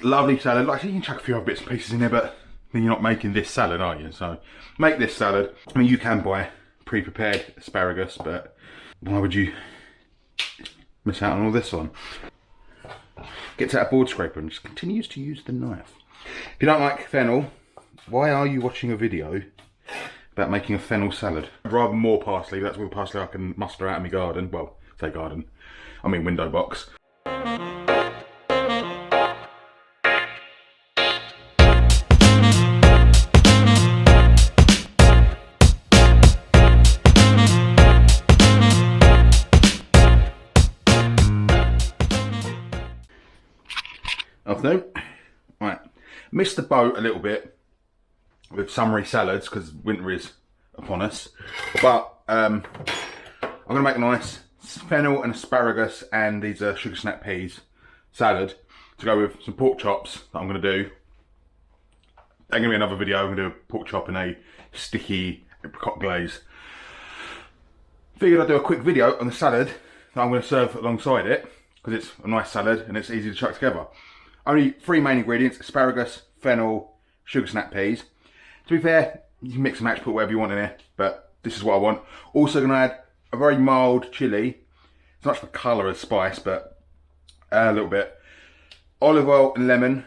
Lovely salad. Like, you can chuck a few other bits and pieces in there, but then you're not making this salad, are you? So make this salad. I mean, you can buy pre-prepared asparagus, but why would you miss out on all this one? Gets out a board scraper and just continues to use the knife. If you don't like fennel, why are you watching a video about making a fennel salad? I'd rather more parsley. That's all the parsley I can muster out of my garden. Well, say garden, I mean window box. Afternoon. Right, missed the boat a little bit with summery salads because winter is upon us, but I'm going to make a nice fennel and asparagus and these sugar snap peas salad to go with some pork chops that I'm going to do. There's going to be another video. I'm going to do a pork chop in a sticky apricot glaze. Figured I'd do a quick video on the salad that I'm going to serve alongside it because it's a nice salad and it's easy to chuck together. Only 3 main ingredients: asparagus, fennel, sugar snap peas. To be fair, you can mix and match, put whatever you want in there, but this is what I want. Also going to add a very mild chilli. It's not for colour as spice, but a little bit. Olive oil and lemon,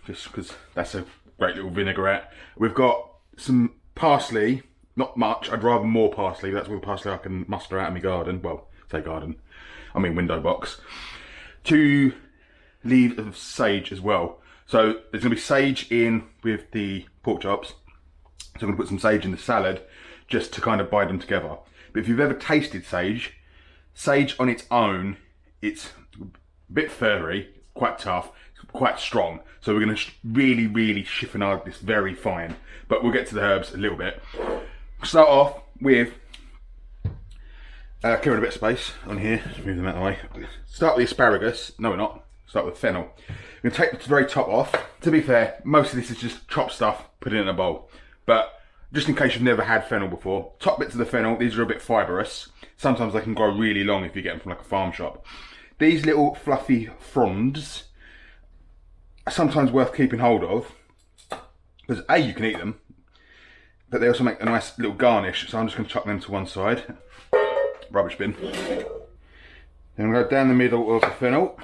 just because that's a great little vinaigrette. We've got some parsley, not much, I'd rather more parsley. That's all the parsley I can muster out of my garden. Well, say garden, I mean window box. 2 leaves of sage as well. So there's going to be sage in with the pork chops. So I'm going to put some sage in the salad just to kind of bind them together. But if you've ever tasted sage, sage on its own, it's a bit furry, quite tough, quite strong. So we're going to really chiffonade this very fine. But we'll get to the herbs a little bit. Start off with clearing a bit of space on here. Just move them out of the way. Start with the asparagus. No, we're not. Start with fennel. I'm going to take the very top off. To be fair, most of this is just chopped stuff, put it in a bowl. But just in case you've never had fennel before, top bits of the fennel, these are a bit fibrous. Sometimes they can grow really long if you get them from like a farm shop. These little fluffy fronds are sometimes worth keeping hold of, because A, you can eat them, but they also make a nice little garnish. So I'm just going to chuck them to one side. Rubbish bin. Then we'll go down the middle of the fennel.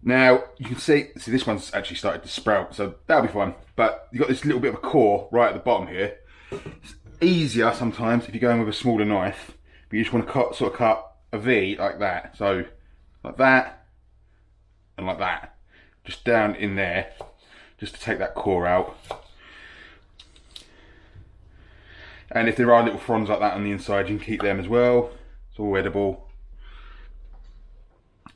Now, you can see this one's actually started to sprout, so that'll be fine. But you've got this little bit of a core right at the bottom here. It's easier sometimes if you're going with a smaller knife, but you just want to sort of cut a V like that. So, like that, and like that. Just down in there, just to take that core out. And if there are little fronds like that on the inside, you can keep them as well. It's all edible.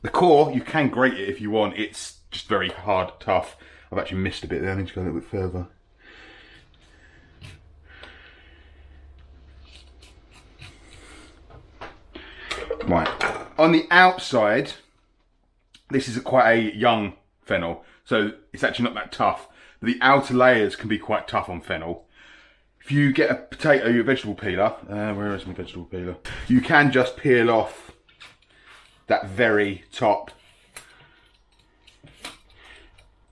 The core, you can grate it if you want. It's just very hard, tough. I've actually missed a bit there. I need to go a little bit further. Right. On the outside, this is quite a young fennel, so it's actually not that tough. But the outer layers can be quite tough on fennel. If you get a potato, vegetable peeler, where is my vegetable peeler? You can just peel off that very top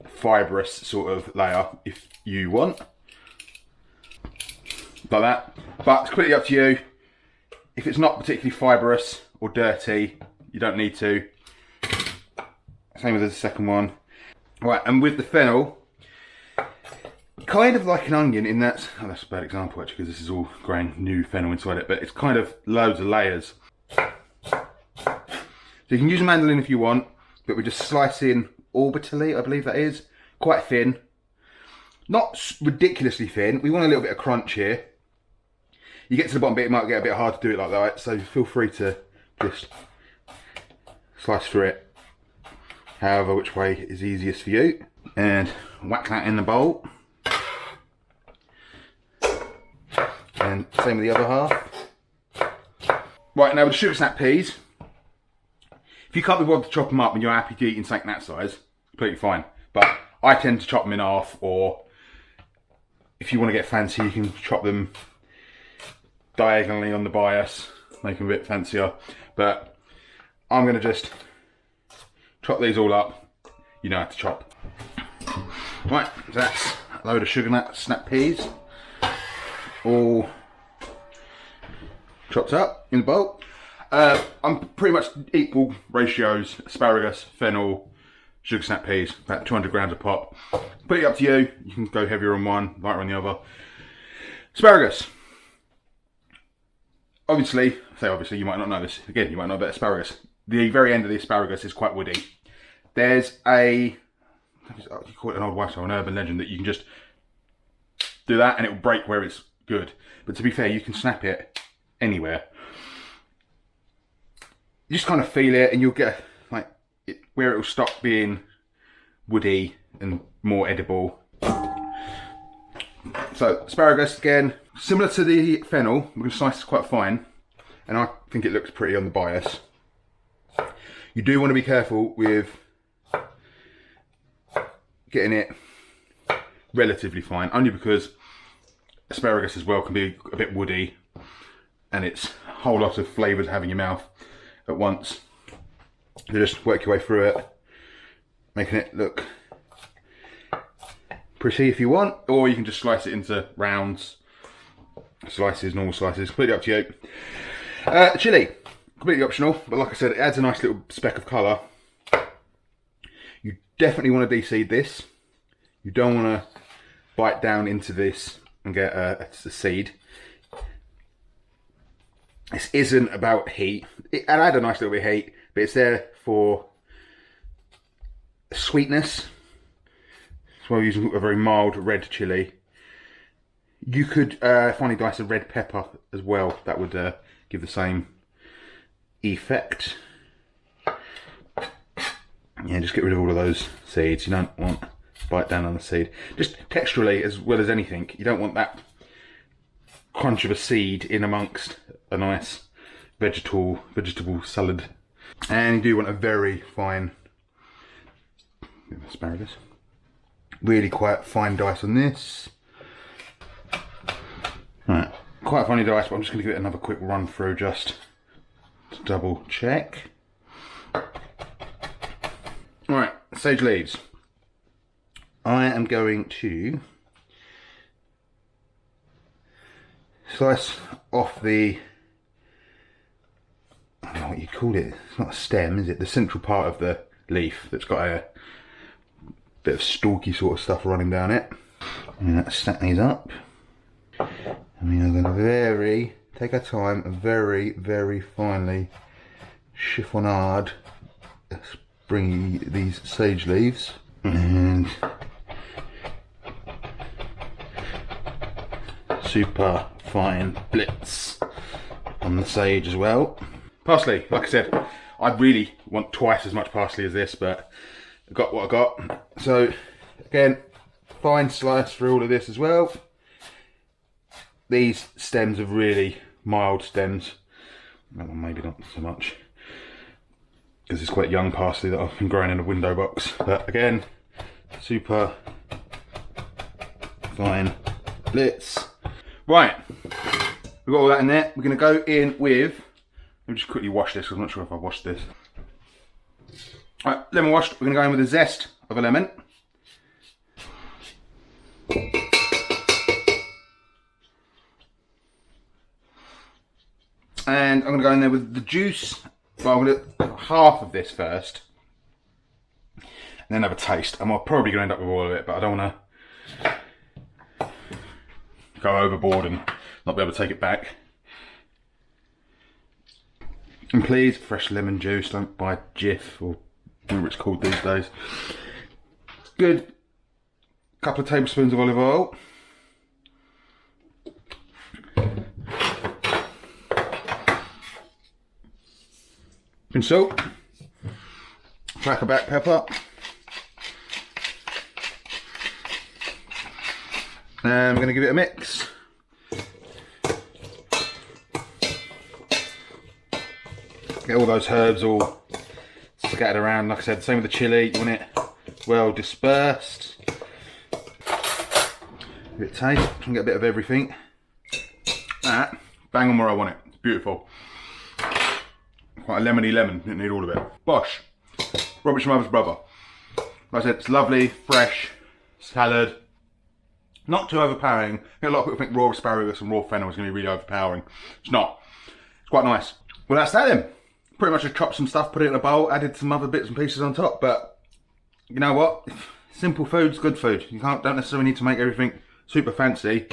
fibrous sort of layer if you want, like that. But it's completely up to you. If it's not particularly fibrous or dirty, you don't need to. Same with the second one. Right, and with the fennel, kind of like an onion in that, oh, that's a bad example actually because this is all growing new fennel inside it, but it's kind of loads of layers. So you can use a mandolin if you want, but we're just slicing orbitally, I believe that is. Quite thin. Not ridiculously thin. We want a little bit of crunch here. You get to the bottom bit, it might get a bit hard to do it like that, so feel free to just slice through it however which way is easiest for you. And whack that in the bowl. And same with the other half. Right, now with the sugar snap peas, if you can't be bothered to chop them up and you're happy to eat in something that size, completely fine. But I tend to chop them in half, or if you want to get fancy, you can chop them diagonally on the bias, make them a bit fancier. But I'm going to just chop these all up, you know how to chop. Right, so that's a load of sugar nut snap peas, all chopped up in the bowl. I'm pretty much equal ratios: asparagus, fennel, sugar snap peas, about 200 grams a pop. Completely up to you. You can go heavier on one, lighter on the other. Asparagus. Obviously, you might not know this. Again, you might know about asparagus. The very end of the asparagus is quite woody. There's you call it an old wives' tale, an urban legend, that you can just do that and it will break where it's good. But to be fair, you can snap it anywhere. You just kind of feel it and you'll get like where it will stop being woody and more edible. So asparagus, again, similar to the fennel, we're going to slice this quite fine, and I think it looks pretty on the bias. You do want to be careful with getting it relatively fine, only because asparagus as well can be a bit woody, and it's a whole lot of flavour to have in your mouth at once. You just work your way through it, making it look pretty if you want, or you can just slice it into rounds, slices, normal slices, completely up to you. Chilli, completely optional, but like I said, it adds a nice little speck of colour. You definitely want to de-seed this. You don't want to bite down into this and get a seed. This isn't about heat. It adds a nice little bit of heat, but it's there for sweetness. So we're using a very mild red chilli. You could finely dice a red pepper as well. That would give the same effect. Yeah, just get rid of all of those seeds. You don't want to bite down on the seed. Just texturally, as well as anything, you don't want that crunch of a seed in amongst a nice vegetable salad. And you do want a very fine asparagus. Really quite fine dice on this. Right, quite a funny dice, but I'm just going to give it another quick run through just to double check. Alright, sage leaves. I am going to slice off the, I don't know what you call it, it's not a stem, is it? The central part of the leaf that's got a bit of stalky sort of stuff running down it. I'm going to stack these up. And we are going to take our time and very finely chiffonade bring these sage leaves. And super fine blitz on the sage as well. Parsley, like I said, I really want twice as much parsley as this, but I got what I got. So again, fine slice through all of this as well. These stems are really mild stems. That one maybe not so much, because it's quite young parsley that I've been growing in a window box. But again, super fine blitz. Right, we've got all that in there. We're going to go in with, let me just quickly wash this because I'm not sure if I've washed this. Right, lemon washed. We're going to go in with the zest of a lemon. And I'm going to go in there with the juice. Well, I'm going to half of this first, and then have a taste. I'm probably going to end up with all of it, but I don't want to go overboard and not be able to take it back. And please, fresh lemon juice. Don't buy Jif or whatever it's called these days. Good couple of tablespoons of olive oil. And salt, crack a black pepper, and we're going to give it a mix. Get all those herbs all scattered around. Like I said, same with the chilli, you want it well dispersed. Give it a taste, try and get a bit of everything. That, bang on where I want it, it's beautiful. Quite a lemony lemon, didn't need all of it. Bosh, Robert's mother's brother. Like I said, it's lovely, fresh salad. Not too overpowering. A lot of people think raw asparagus and raw fennel is going to be really overpowering. It's not. It's quite nice. Well, that's that then. Pretty much just chopped some stuff, put it in a bowl, added some other bits and pieces on top. But you know what? Simple food's good food. You don't necessarily need to make everything super fancy.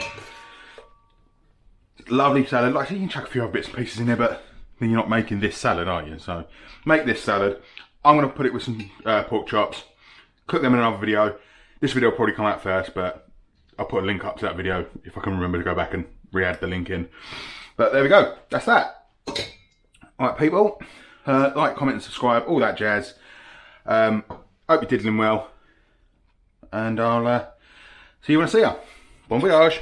Lovely salad. Like I said, you can chuck a few other bits and pieces in there, but then you're not making this salad, are you? So make this salad. I'm going to put it with some pork chops. Cook them in another video. This video will probably come out first, but I'll put a link up to that video if I can remember to go back and re-add the link in. But there we go. That's that. Alright people, like, comment and subscribe, all that jazz. Hope you're diddling well. And I'll see you when I see you. Bon voyage.